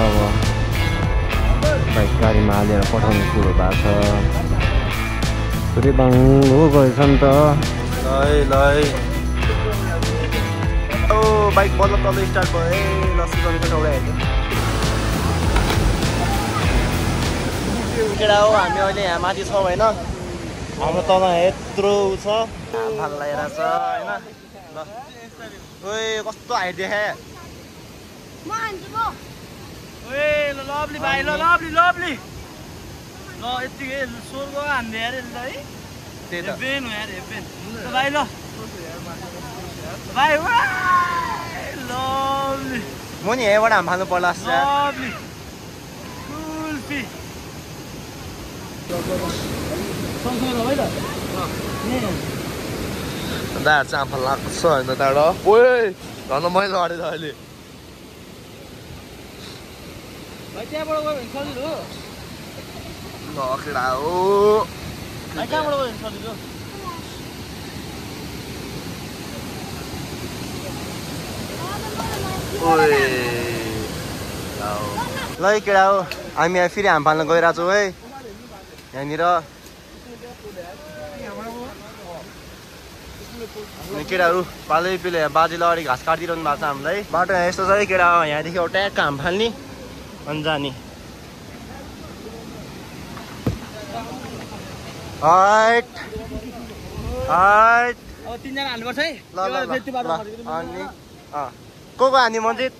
अब बाइक गाडीमा हालेर पठाउने कुरो भएको छ। रिबाङ हो गएछ नि त। ओ बाइक बल्ल तल स्टार्ट भयो। लस्सी गर्नु उडाइहाल्यो। केटा हो हामी अहिले यहाँ माथि छौँ होइन। हाम्रो तल यत्रो छ भाल लगाइरहेको छ होइन। ल ओए कस्तो हाइट देखाए। लभली भाइ ल लभली लभली ल यतिकै स्वर्ग हान्ने यार ल है। त्यही त हेभेन हो यार हेभेन भाइ ल भाइ लभली म नि यहीँबाट हाम फाल्नु पर्ला जस्तो छ। लभली कुल्फी दार चाहिँ आँफा लाग्छ होइन दाडो। ओए झन् मैले अडेर अहिले भाइ त्यहाँबाट गयो भने सजिलो हो। ल केटा हो भाइ कहाँबाट गयो भने सजिलो। ओए ल केटा हो हामी यहाँ फेरि हाम फाल्न गइरहेको छौँ है। यहाँनिर केटाहरू पालै पिले बाजेले अगाडि घाँस काटिरहनु भएको छ हामीलाई। बाटो यहाँ यस्तो छ है केटा हो। यहाँदेखि एउटा ट्याक्क हाम फाल्ने अनि जाने। हाइट हाइट अब तीनजना हाल्नुपर्छ है। ल ल अनि को हान्ने मन्जित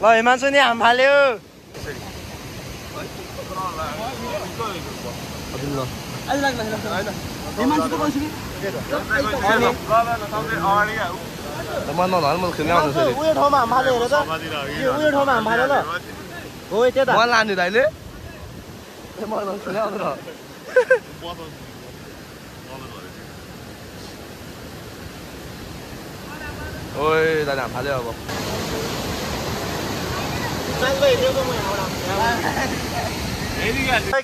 ल हिमांशु नि हाम फाल्यो। उयो ठाउँमा हाम फाल्यो हेर त। उयो ठाउँमा हाम फाल्यो ल। हो त्यता मलाई लाने दाइले मलाई र ओए दादा हाम फाल्यो अब।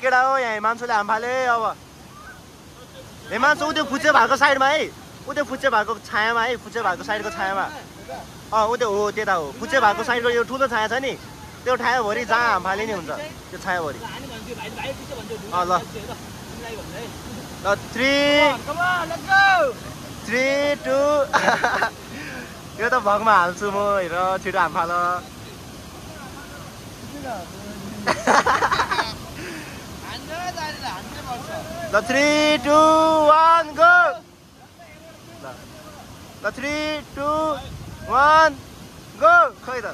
केटा हो यहाँ हिमांशुले हाम फाल्यो है। अब हिमांशु उ त्यो फुच्चे भएको साइडमा है। उ त्यो फुच्चे भएको छायामा है। फुच्चे भएको साइडको छायामा उ त्यो हो त्यता हो। फुच्चे भएको साइडको यो ठुलो छाया छ नि त्यो ठाउँभरि जहाँ हाम फाले नि हुन्छ त्यो छायाभरि। ल ल 3 2 यो त भगमा हाल्छु म हेर छिटो हाम फाल। ल 3 2 1 गो। ल 3 2 1 गो। खै त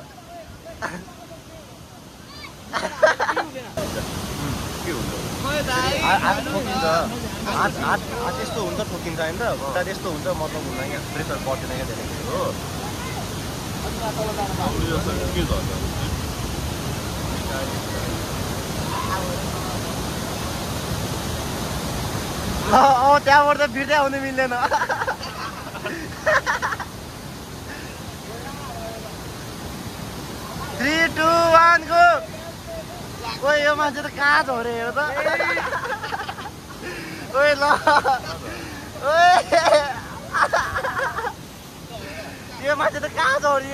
हात यस्तो हुन्छ ठोकिन्छ होइन त। खुट्टा त्यस्तो हुन्छ मतलब हुँदैन क्या। प्रेसर पर्दैन क्या धेरै हो। त्यहाँबाट त फिर्दै आउनु मिल्दैन। 3 2 1 गो। ओए यो मान्छे त कहाँ छ अरे हेर त। ओए ल ओए यो मान्छे त कहाँ छ अरे।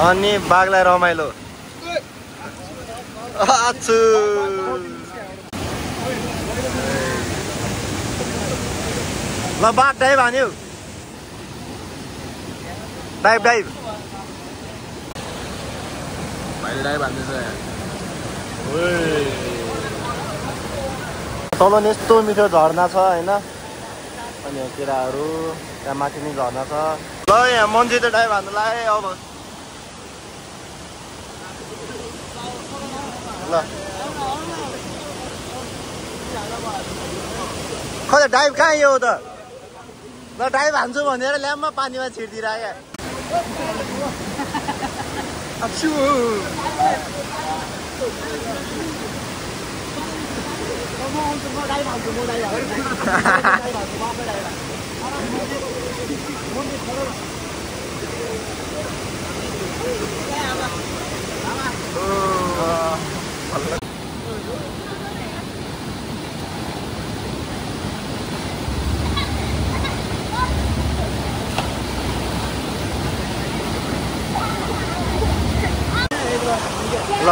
अनि बाघलाई रमाइलो। आछु ल बाघ डाइभ हान्यो। डाइभ डाइभ भाइले डाइभ हान्दैछ यहाँ। तल नि यस्तो मिठो झरना छ होइन। अनि यहाँ केराहरू त्यहाँ माथि नि झरना छ। ल यहाँ मन्जित डाइभ हान्नु लाग्यो अब। ल खै डाइभ कहाँ यो त। ल डाइभ हान्छु भनेर ल्याम्पमा पानीमा छिर्दिरहेको। ल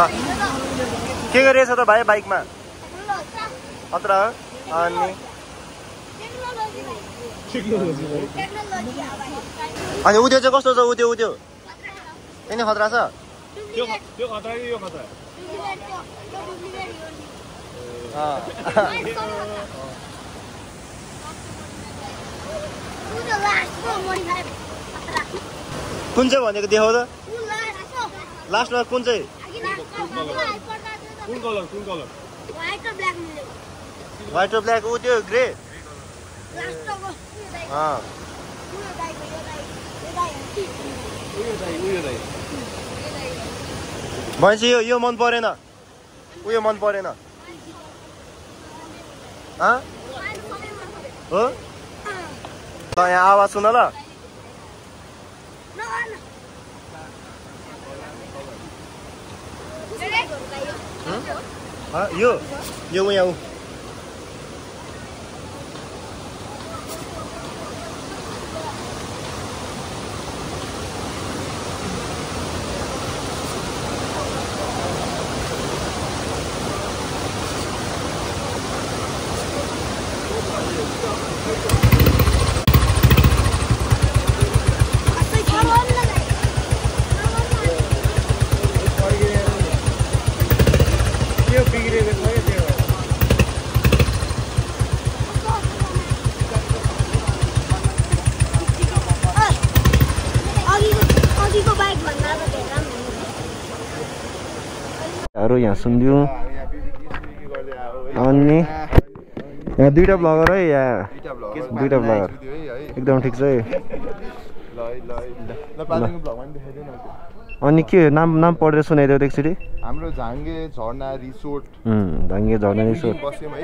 के गरिरहेछ त भाइ बाइकमा अत्र अनि अनि उद्यो चाहिँ कस्तो छ उद्यो यिनी खतरा छ त्यो खतरा कि यो खतरा कुन चाहिँ भनेको देखाउ त लास्टमा कुन चाहिँ कुन कलर व्हाइट र ब्ल्याक ऊ त्यो ग्रे भनेपछि यो मन परेन उयो मन परेन हो ल यहाँ आवाज सुन ल यो यहाँ यहाँ सुनिदियो अनि यहाँ दुईटा ब्लगर है यहाँ दुईटा ब्लगर एकदम ठिक छ है अनि के नाम पढेर सुनाइदियो एकचोटि हाम्रो झाङ्गे झरना रिसोर्ट झाङ्गे झरना रिसोर्ट बस्यौँ है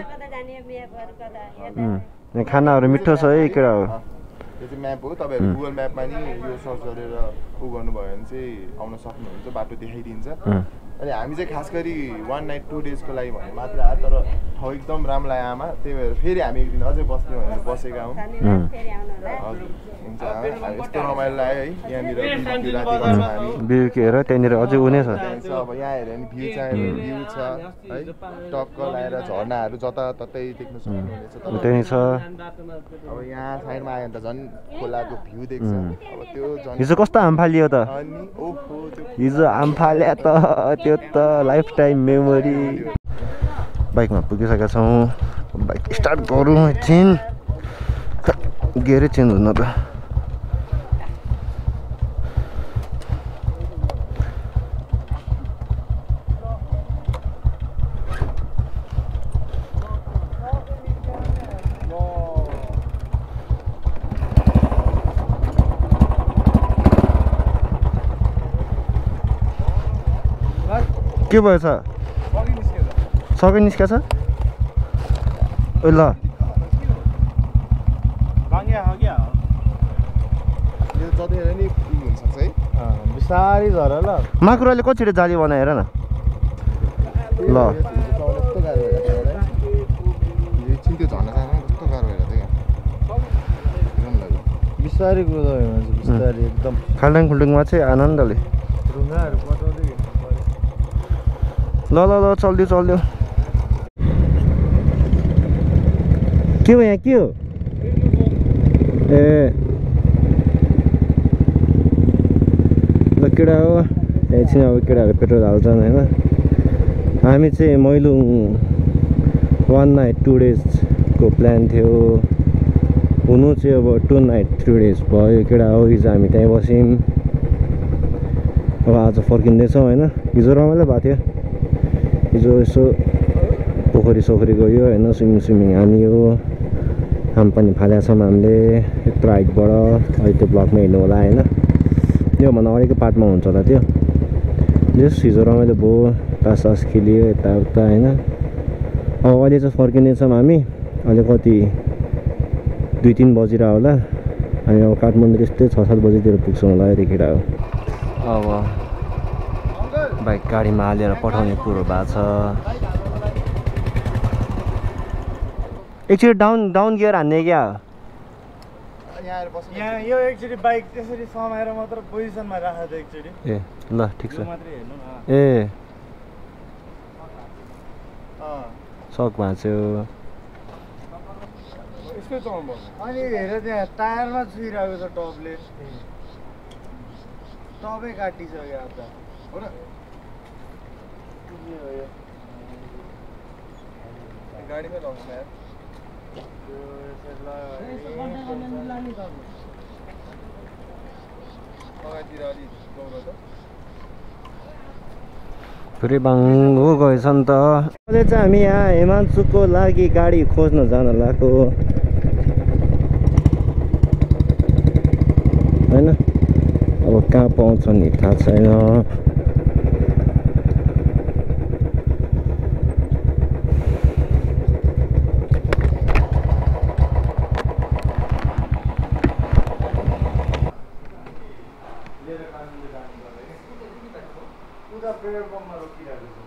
यहाँ खानाहरू मिठो छ है केटा हो यो चाहिँ म्याप हो तपाईँहरू गुगल म्यापमा नि यो सर्च गरेर उ गर्नुभयो भने चाहिँ आउन सक्नुहुन्छ बाटो देखाइदिन्छ अनि हामी चाहिँ खास गरी 1 नाइट 2 डेजको लागि भने मात्र आयो तर ठाउँ एकदम राम्रो लाग्यो आमा त्यही भएर फेरि हामी एक दिन अझै बस्ने भनेर बसेका हौँ हजुर हुन्छ यस्तो रमाइलो लाग्यो है यहाँनिर बिउके हेर त्यहाँनिर अझै उ नै छ अब यहाँ हेऱ्यो भने भ्यू चाहिँ भ्यू छ है टक्क लगाएर झर्नाहरू जताततै देख्न सक्नुहुनेछ त्यही छ अब यहाँ साइडमा आयो भने त झन् खोलाको भ्यू देख्छ अब त्यो झन् हिजो कस्तो आम फालियो त अनि ओहो त्यो हिजो आम फाल्या त त्यो त लाइफ टाइम मेमोरी बाइकमा पुगिसकेका छौँ बाइक स्टार्ट गरौँ एकछिन गियरै चेन्ज हुन त के भएछ सबै निस्केछ ल बिस्तारै झर ल माकुराले कसरी जाली बनाएर न ल त्यो झर्ना जानु कस्तो गाह्रो भएर थियो बिस्तारै कुदायो भने बिस्तारै एकदम खाल्डाङ खुल्डुङमा चाहिँ आनन्दले ढुङ्गाहरू पटाउँदै ल चल्दियो के हो यहाँ के हो ए ल केटा हो एकछिन अब केटाहरू पेट्रोल हाल्छन् होइन हामी चाहिँ मैलुङ 1 नाइट 2 डेजको प्लान थियो हुनु चाहिँ अब 2 नाइट 3 डेज भयो केटा हो हिजो हामी त्यहीँ बस्यौँ अब आज फर्किँदैछौँ होइन हिजो रमाइलो भएको थियो हिजो यसो पोखरी गयो होइन स्विमिङ हानियो हामपानी फालेका छौँ हामीले यत्रो हाइटबाट अहिले त्यो ब्लकमा हेर्नु होला होइन योभन्दा अगाडिको पार्टमा हुन्छ होला त्यो जस हिजो रमाइलो भयो तास खेलियो यताउता होइन अब अहिले चाहिँ फर्किनेछौँ हामी अहिले कति 2-3 बजेर होला हामी अब काठमाडौँ यस्तै 6-7 बजीतिर पुग्छौँ होला यतिखेर हो अब बाइक गाडीमा हालेर पठाउने कुरो भएको छ एकचोटि डाउन गियर हान्ने क्या यहाँ यो एकचोटि बाइक त्यसरी समाएर मात्र पोजिसनमा राखेको छ एकचोटि ए ल ठिक छ मात्रै हेर्नु न ए सक भाँच्यो यसकै चलाउनु अनि हेर त्यहाँ टायरमा छुइरहेको छ टपले टपै काटिसक्यो अन्त हो र गाडीमै लाउँछ यार अगाडितिर अलि गौरव त पुरै बाङ्गो गएछ नि त अहिले चाहिँ हामी यहाँ हिमांशुको लागि गाडी खोज्न जान लागेको होइन अब कहाँ पाउँछ नि थाहा छैन पेट्रोल पम्पमा रोकिरहेको छ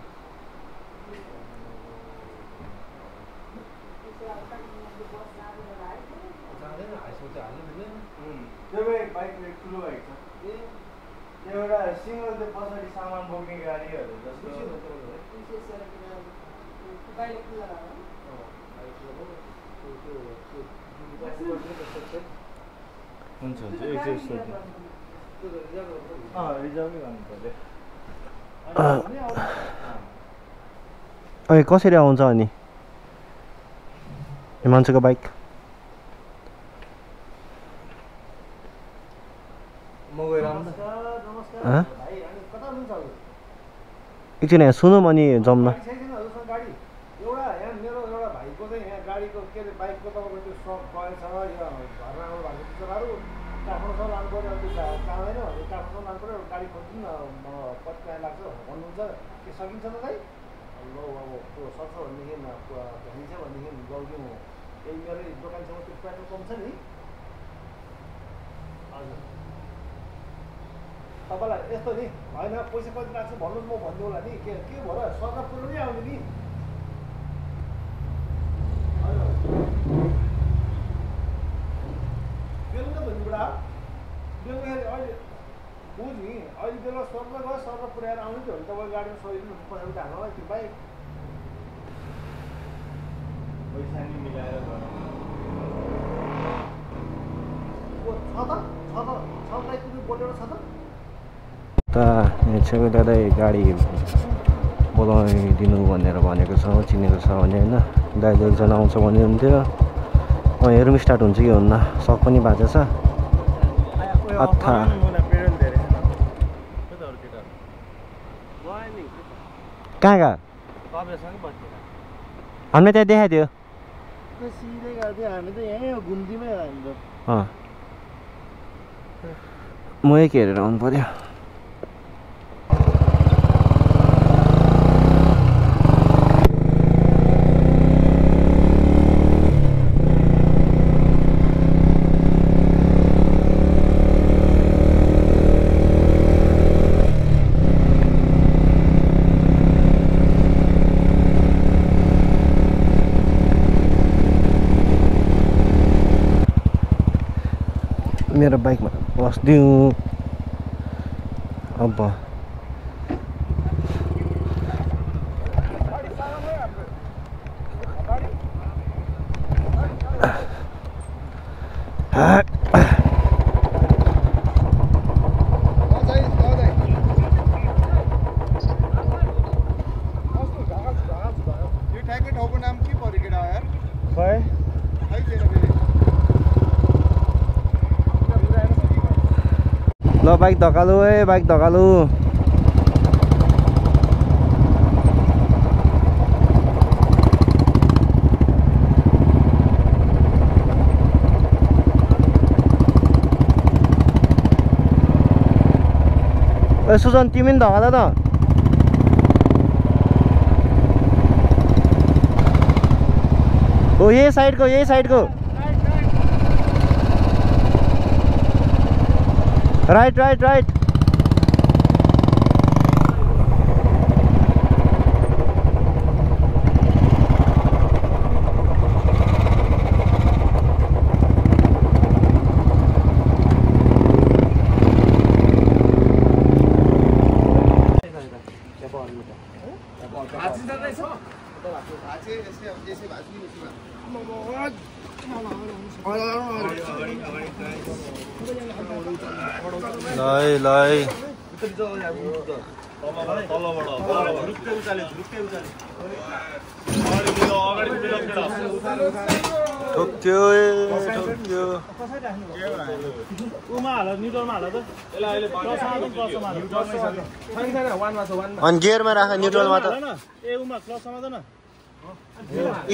त्यो बाइक ठुलो बाइक छ त्यो एउटा सिङ्गल त्यो पछाडि सामान बोक्ने गाडीहरू जस्तो हुन्छ रिजर्भै गर्नु पर्यो अहिले कसरी आउँछ अनि हिमांशुको बाइक एकछिन यहाँ सुनौँ अनि जाउँ न एउटा यहाँ मेरो एउटा भाइको चाहिँ यहाँ गाडीको के अरे बाइकको तपाईँको त्यो स्टक गएछ यो घरमा आउनु भएको बिचराहरू काठमाडौँसम्म लानु पऱ्यो त्यो जाँदैन भने काठमाडौँसम्म लानु पऱ्यो गाडी खोज्नु न कति टाइम लाग्छ भन्नुहुन्छ के सकिन्छ त भाइ ल अब त्यो सक्छ भनेदेखि भनिन्छ भनेदेखि लगिदिउँ यही मेरै दोकानसँग त्यो पेट्रोल पम्प छ नि हजुर तपाईँलाई यस्तो नि होइन पैसा कति लाग्छ भन्नुहोस् म भनिदिउँ होला नि के भयो सरकार पुऱ्याउनै आउने नि बेलुका भन्ने बुढा बेलुकाखेरि अहिले बुझ नि अहिले बेलुका सरकार गयो सरकार पुऱ्याएर आउने थियो भने तपाईँ गाडीमा सजिलो पछाडि हाल्नु त्यो बाइक पैसा नि मिलाएर छ बाइक बोलेर छ त छेउको दादा गाडी बोलाइदिनु भनेर भनेको छ चिनेको छ भने होइन दाइले एकजना आउँछ भन्ने हुन्थ्यो हेरौँ स्टार्ट हुन्छ कि हुन्न सक पनि भाँचेछ अथा कहाँ गयो हामीले त्यहाँ देखाइदियो सिधै गएको थियो हामी त यहीँ हो घुम्तीमै हो हामी त म एक हेरेर आउनु पर्यो मेरो बाइकमा बस्दिउँ अब यो ठ्याक्कै ठाउँको नाम के पर्यो केटा यार खै ल बाइक धकालु है बाइक धकालु ए सुजन तिमी पनि धकाल त हो यही साइडको राइट अनि गियरमा राख न्युट्रलमा त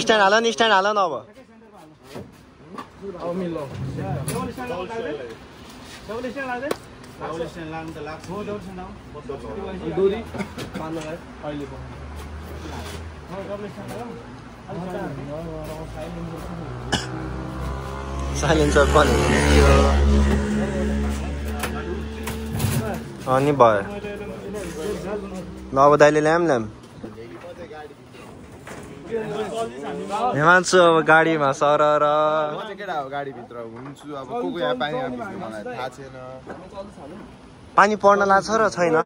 स्ट्यान्ड हाल नि स्ट्यान्ड हाल न अब साइलेन्सर पनि अनि भयो ल अब दाइले ल्याम हिमान्छु अब गाडीमा सर र केटा हो गाडीभित्र हुन्छु अब को यहाँ पानी मलाई थाहा छैन पानी पर्न लाग्छ र छैन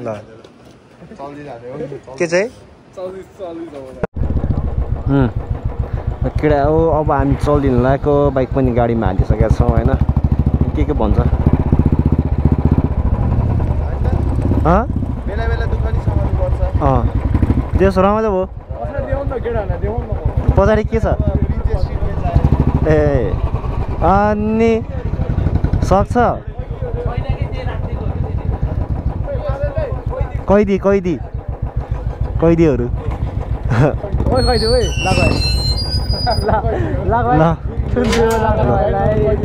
ल के चाहिँ केटा हो अब हामी चल्दिनु लागेको बाइक पनि गाडीमा हालिसकेका छौँ होइन के भन्छ बेला बेला दुःख नि समाउनु पर्छ त्यसो रमाइलो भयो पछाडि के छ ए अनि सक्छ कैदीहरू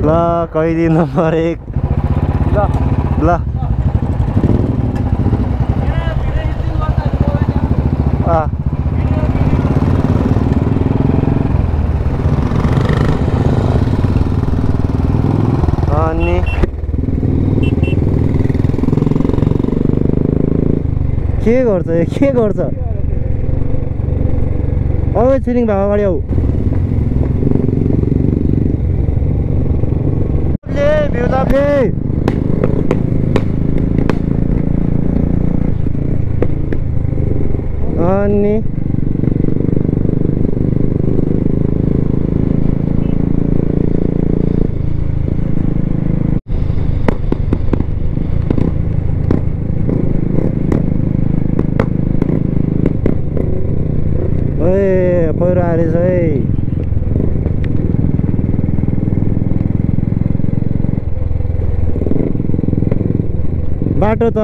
ल कैदी नम्बर 1 ल अनि के गर्छ औ छिरिङ भएको अगाडि आऊ अनि पहिरो आएछ है बाटो त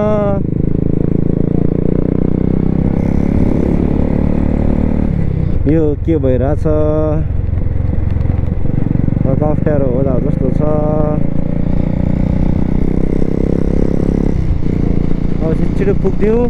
यो के भइरहेछ अप्ठ्यारो होला जस्तो छ अब छिटो पुग्दिउँ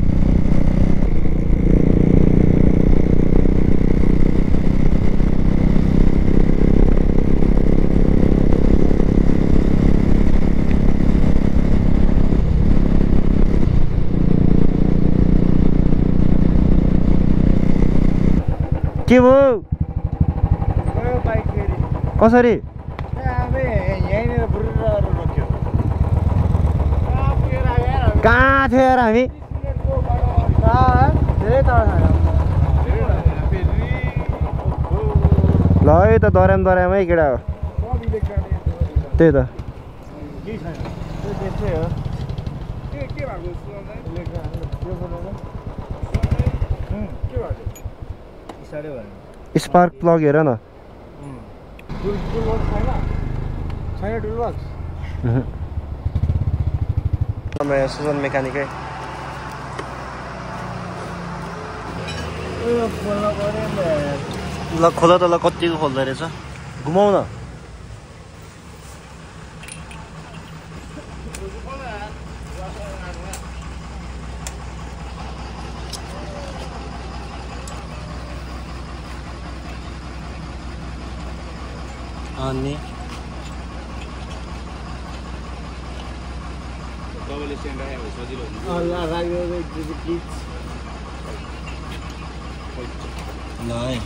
के भयो कसरी कहाँ थियो यार हामी ल है त दरामै केटा हो त्यही त स्पार्क प्लग हेर न सुजन मेकानिकै ल खोल त ल कतिको खोल्दो रहेछ घुमाउ न अनि ल है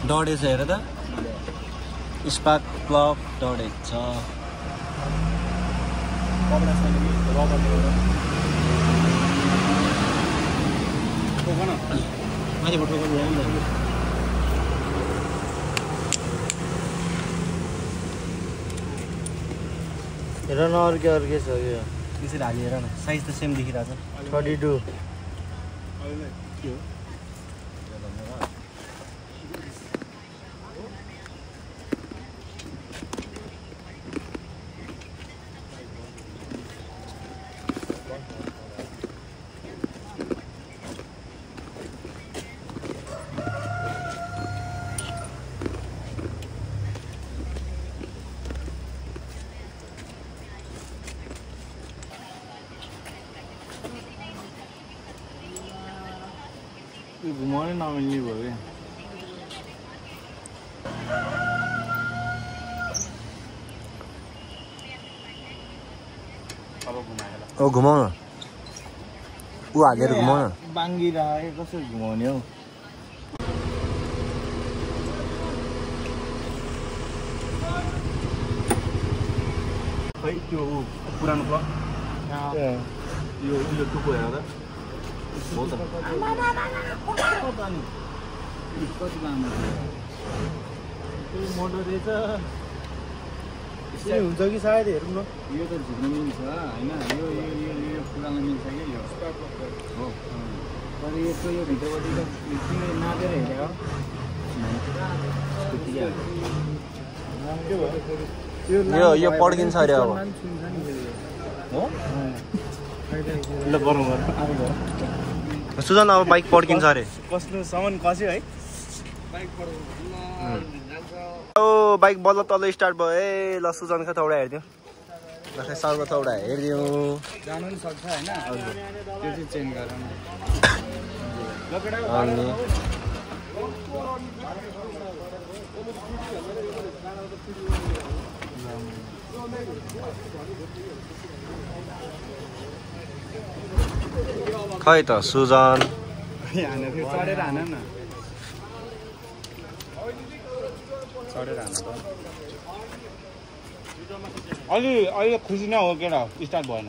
डढेछ हेर त स्पार्क प्लग डढेको छ हेर न अर्कै छ यो त्यसरी हालिहेर न साइज त सेम देखिरहेको छ 32 घुमाउनै नमिल्ने भयो क्या ओ घुमाउ न ऊ हालेर घुमाउ न बाङ्गी राखेको कसरी घुमाउने हौ खै त्यो पुरानो क्लक यो टुको हेर हो त कति लामो मोटर रहेछ हुन्छ कि सायद हेरौँ न यो त झुक्न मिल्छ होइन यो पुरानो मिल्छ कि यो हो तर यसको यो भित्रपट्टि त तिमीले नापेर हेरेको यो पड्किन्छ अरे अब हो ल गरौँ गरौँ सुजन अब बाइक पड्किन्छ अरे कस्तो सामान कस्यो है ओ बाइक बल्ल तल स्टार्ट भयो है ल सुजन खतौडा हेरिदिउँ ल साउको थौडा हेरिदिउँ जानु पनि सक्छ होइन त्यो चाहिँ चेन्ज गर अनि खै त सुजन चढेर हान न चढेर हान अहिले खुसी नै हो केटा स्टार्ट भएन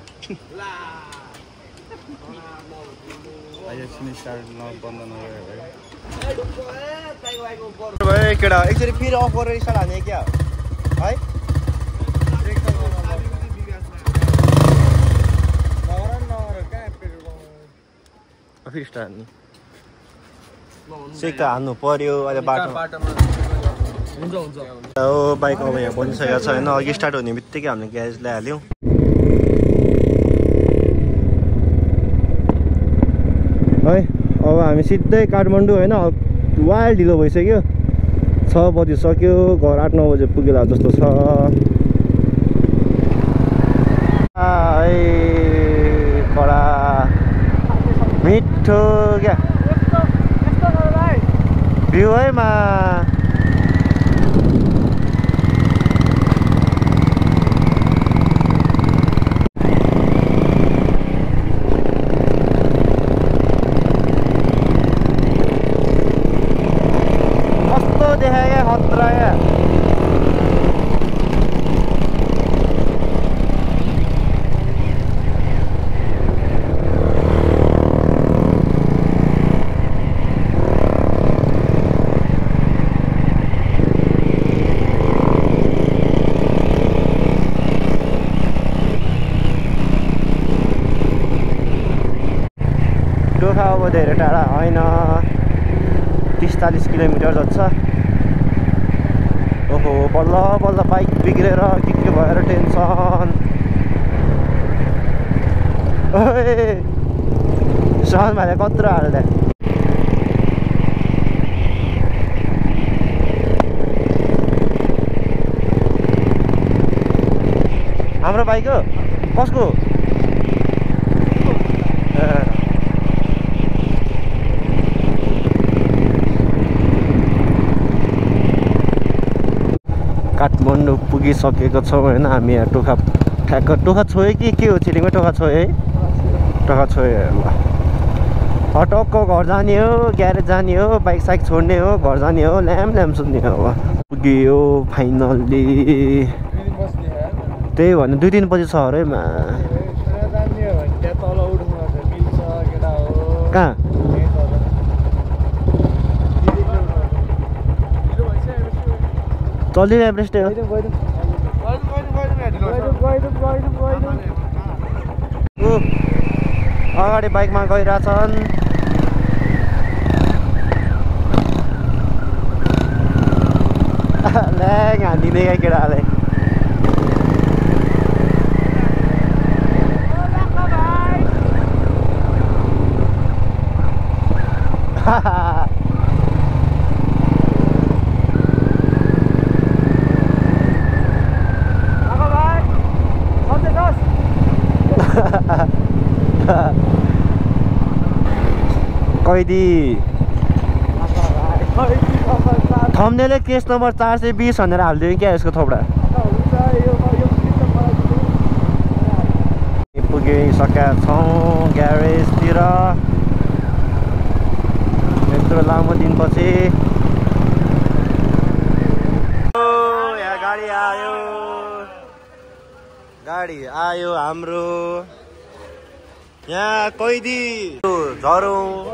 एकछिन स्टार्ट बन्द भयो केटा एकचोटि फेरि अफ गरेर स्टार्ट हाने क्या है फेरि स्टार्ट हान्ने सेक त हान्नु पर्यो अहिले बाटोमा हो बाइक अब यहाँ बनिसकेको छ होइन अघि स्टार्ट हुने बित्तिकै हामीले ग्यारेज ल्याइहाल्यौँ है अब हामी सिधै काठमाडौँ होइन वाइल्ड ढिलो भइसक्यो 6 बजिसक्यो घर 8-9 बजे पुगेला जस्तो छ कडा मिठो क्या भ्यू है मा कस्तो देखायो खतरा क्या टोखा अब धेरै टाढा होइन 30-40 किलोमिटर जति छ ओहो बल्ल बल्ल बाइक बिग्रेर के भएर टेन्सन सहन भाइले कत्रो हाल्दा हाम्रो बाइक हो कसको काठमाडौँ पुगिसकेको छौँ होइन हामी यहाँ टोखा ठ्याक्क टोखा छोयो कि के हो छिलिङमै टोखा छोयो है टोखा छोयो ल टक्क घर जाने हो ग्यारेज जाने हो बाइक साइक छोड्ने हो घर जाने हो ल्याम सुन्ने हो पुग्यो फाइनल्ली त्यही भन्नु 2-3 बजी छ अरे कहाँ चल्दिन एभरेस्ट हो अगाडि बाइकमा गइरहेछन् ल्याङ हानिदिने क्या केटाले कैदी थम्नेले केस नम्बर 420 भनेर हालिदियो क्या यसको थोपडा पुगिसकेका छौँ ग्यारेजतिर यत्रो लामो दिनपछि यहाँ गाडी आयो हाम्रो यहाँ कैदी झरौँ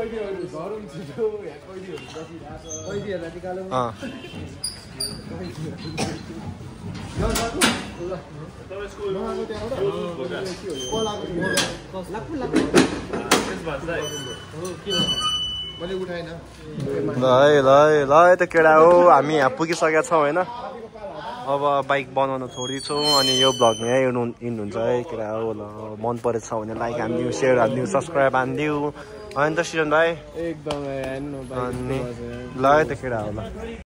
ल त केटा हो हामी यहाँ पुगिसकेका छौँ होइन अब बाइक बनाउन छोडिछौँ अनि यो भ्लग यहीँ इन्ड हुन्छ है केटा हो ल मन परेछ भने लाइक हानिदिउँ सेयर हानिदिउँ सब्सक्राइब हानिदिउँ होइन त सिरन भाइ एकदमै अनि ल है त केटा हो ल